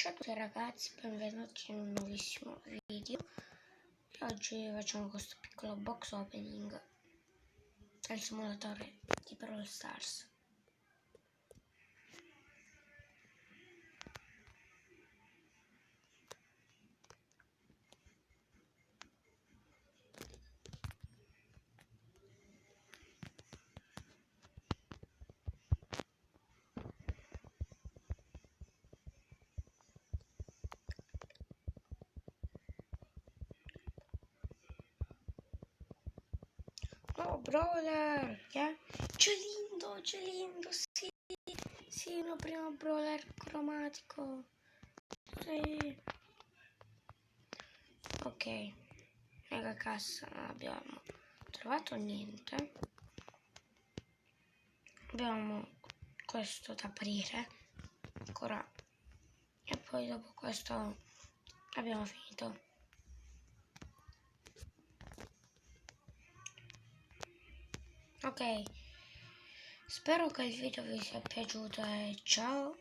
Ciao a tutti ragazzi, benvenuti in un nuovissimo video. Oggi facciamo questo piccolo box opening del simulatore di Brawl Stars. No, brawler! C'è lindo, sì! Sì, il mio primo brawler cromatico. Sì. Ok, mega cassa, non abbiamo trovato niente. Abbiamo questo da aprire ancora. E poi dopo questo abbiamo finito. Ok, spero che il video vi sia piaciuto e ciao.